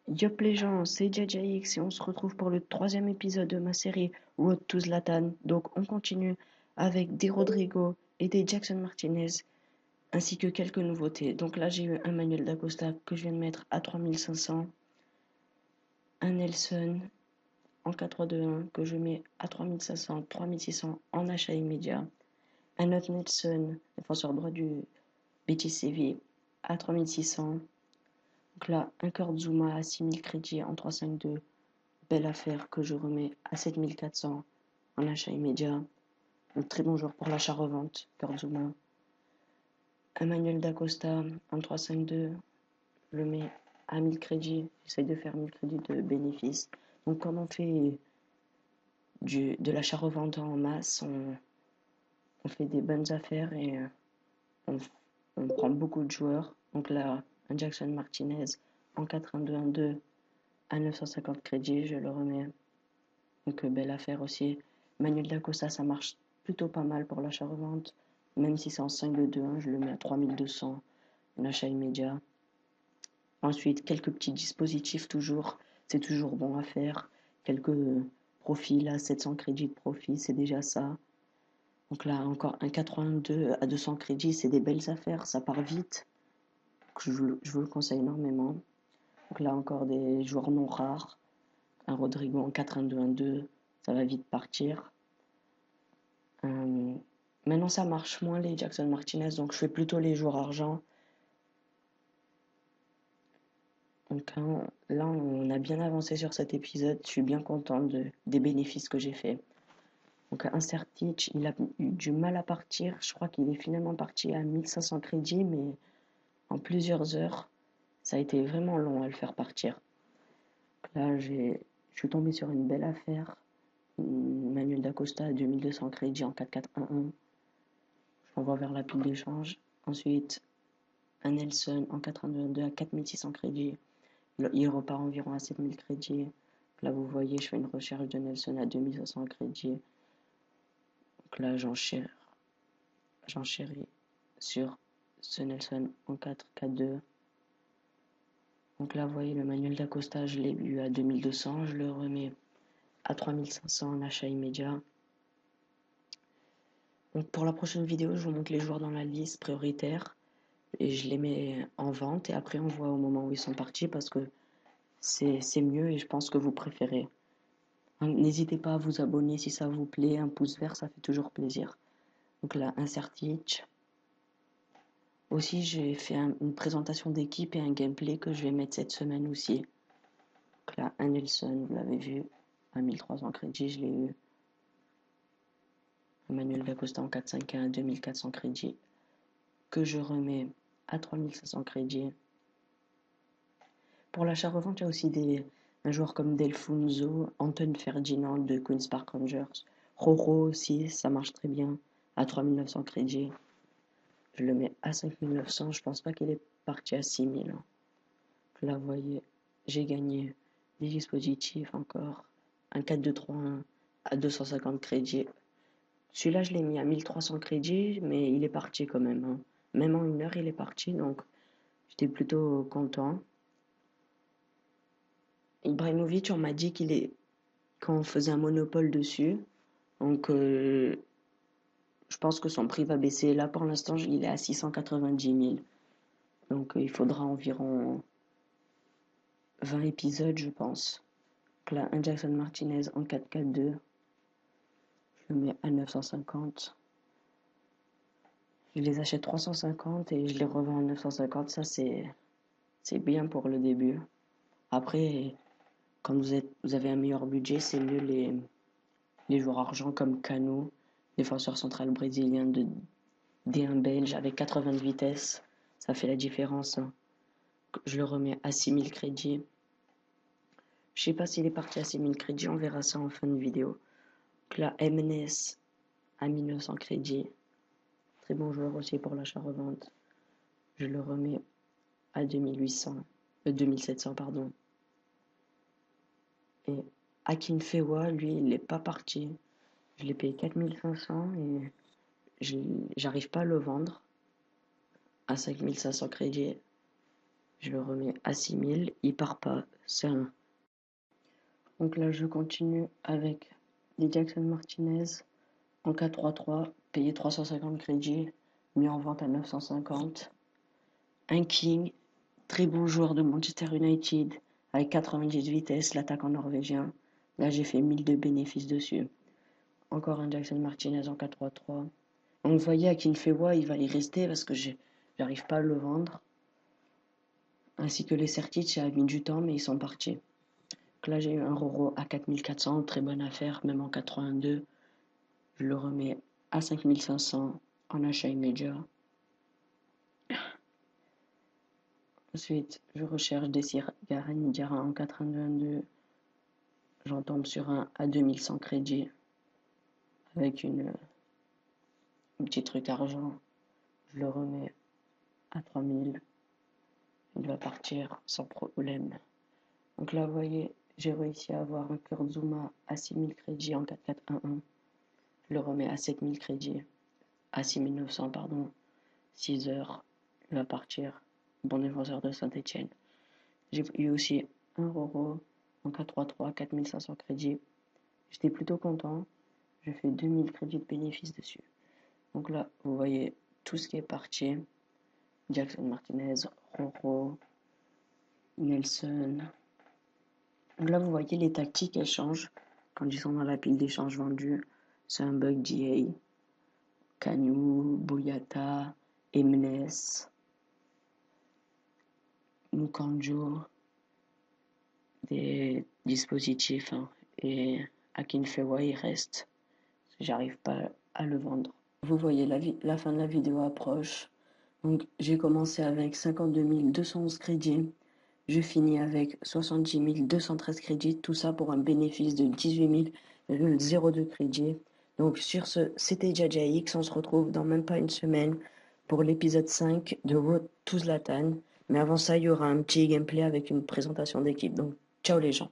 Yop les gens, c'est JJX et on se retrouve pour le troisième épisode de ma série Road to Zlatan. Donc on continue avec des Rodrigo et des Jackson Martinez ainsi que quelques nouveautés. Donc là j'ai eu un Manuel D'Acosta que je viens de mettre à 3500, un Nelson en 4-3-2-1 que je mets à 3500, 3600 en achat immédiat, un autre Nelson, défenseur droit du Betis Séville à 3600. Donc là un Kurtzuma à 6000 crédits en 3-5-2. Belle affaire que je remets à 7400 en achat immédiat. Un très bon joueur pour l'achat-revente, Kurtzuma. Emmanuel D'Acosta en 3-5-2, je le mets à 1000 crédits. J'essaye de faire 1000 crédits de bénéfice. Donc quand on fait de l'achat-revente en masse, on fait des bonnes affaires et on, on prend beaucoup de joueurs. Donc là, un Jackson Martinez en 4-1-2-1-2 à 950 crédits, je le remets. Donc belle affaire aussi. Manuel Dacosta, ça marche plutôt pas mal pour l'achat-revente. Même si c'est en 5-2-2-1, je le mets à 3200 en achat immédiat. Ensuite, quelques petits dispositifs toujours. C'est toujours bon à faire. Quelques profils là, 700 crédits de profit, c'est déjà ça. Donc là, encore un 82 à 200 crédits, c'est des belles affaires, ça part vite. Je vous le conseille énormément. Donc là, encore des joueurs non rares. Un Rodrigo en 4-1-2-1-2, ça va vite partir. Maintenant, ça marche moins les Jackson Martinez, donc je fais plutôt les joueurs argent. Donc là, on a bien avancé sur cet épisode. Je suis bien content des bénéfices que j'ai fait. Donc un Sertic, il a eu du mal à partir. Je crois qu'il est finalement parti à 1500 crédits, mais en plusieurs heures, ça a été vraiment long à le faire partir. Là, je suis tombé sur une belle affaire. Manuel D'Acosta à 2200 crédits en 4-4-1-1. Je l'envoie vers la pile d'échange. Ensuite, un Nelson en 4-1-2 à 4600 crédits. Il repart environ à 7000 crédits. Là, vous voyez, je fais une recherche de Nelson à 2500 crédits. Donc là, j'enchéris sur ce Nelson en 4-4-2. Donc là, vous voyez, le Manuel D'Acosta, je l'ai eu à 2200. Je le remets à 3500 en achat immédiat. Donc pour la prochaine vidéo, je vous montre les joueurs dans la liste prioritaire. Et je les mets en vente. Et après, on voit au moment où ils sont partis parce que c'est mieux et je pense que vous préférez. N'hésitez pas à vous abonner si ça vous plaît, un pouce vert, ça fait toujours plaisir. Donc là, un Sertic. Aussi, j'ai fait une présentation d'équipe et un gameplay que je vais mettre cette semaine aussi. Donc là, un Nelson, vous l'avez vu, à 1300 crédits, je l'ai eu. Emmanuel Dacosta en 4-5-1 à 2400 crédits, que je remets à 3500 crédits. Pour l'achat-revente, il y a aussi un joueur comme Delfunzo, Anton Ferdinand de Queen's Park Rangers. Roro aussi, ça marche très bien, à 3900 crédits. Je le mets à 5900, je pense pas qu'il est parti à 6000. Là, vous voyez, j'ai gagné des dispositifs encore. Un 4-2-3-1 à 250 crédits. Celui-là, je l'ai mis à 1300 crédits, mais il est parti quand même, hein. Même en une heure, il est parti, donc j'étais plutôt content. Ibrahimovic, on m'a dit qu'on faisait un monopole dessus. Donc, je pense que son prix va baisser. Là, pour l'instant, il est à 690 000. Donc, il faudra environ 20 épisodes, je pense. Donc là, un Jackson Martinez en 4-4-2. Je le mets à 950. Je les achète 350 et je les revends à 950. Ça, c'est bien pour le début. Après, quand vous avez un meilleur budget, c'est mieux les joueurs argent comme Cano, défenseur central brésilien de D1 belge avec 80 de vitesse. Ça fait la différence, hein. Je le remets à 6000 crédits. Je sais pas s'il est parti à 6000 crédits, on verra ça en fin de vidéo. Donc là, MNS à 1900 crédits. Très bon joueur aussi pour l'achat-revente. Je le remets à 2700, pardon. Et Akinfewa, lui, il n'est pas parti. Je l'ai payé 4500 et j'arrive pas à le vendre à 5500 crédits. Je le remets à 6000, il part pas, c'est un. Donc là, je continue avec des Jackson Martinez en 4-3-3, payé 350 crédits, mis en vente à 950. Un King, très bon joueur de Manchester United, avec 90 vitesses, l'attaquant norvégien. Là, j'ai fait 1000 de bénéfices dessus. Encore un Jackson Martinez en 4-3-3. On voyait à Kinfewa, il va y rester parce que j'arrive pas à le vendre. Ainsi que les Sertic, ça a mis du temps, mais ils sont partis. Donc là, j'ai eu un Roro à 4400, très bonne affaire, même en 82. Je le remets à 5500 en achat immédiat. Ensuite, je recherche des Garanidiara en 82. J'en tombe sur un à 2100 crédits avec un petit truc argent. Je le remets à 3000. Il va partir sans problème. Donc là, vous voyez, j'ai réussi à avoir un Kurzuma à 6000 crédits en 4-4-1-1. Je le remets à 7000 crédits, à 6900, pardon. 6 heures, il va partir. Bon défenseur de Saint-Etienne. J'ai eu aussi un Roro en 4-3-3, 4500 crédits. J'étais plutôt content. J'ai fait 2000 crédits de bénéfice dessus. Donc là, vous voyez tout ce qui est parti. Jackson Martinez, Roro, Nelson. Donc là, vous voyez les tactiques, elles changent. Quand ils sont dans la pile d'échanges vendus, c'est un bug DA. Kanu, Boyata, Emnes, Mukanjo, des dispositifs, hein. Et Akinfewa, il reste. J'arrive pas à le vendre. Vous voyez, la fin de la vidéo approche. Donc, j'ai commencé avec 52 211 crédits. Je finis avec 70 213 crédits. Tout ça pour un bénéfice de 18 002 crédits. Donc, sur ce, c'était JajaX. On se retrouve dans même pas une semaine pour l'épisode 5 de Road to Zlatan. Mais avant ça, il y aura un petit gameplay avec une présentation d'équipe. Donc, ciao les gens.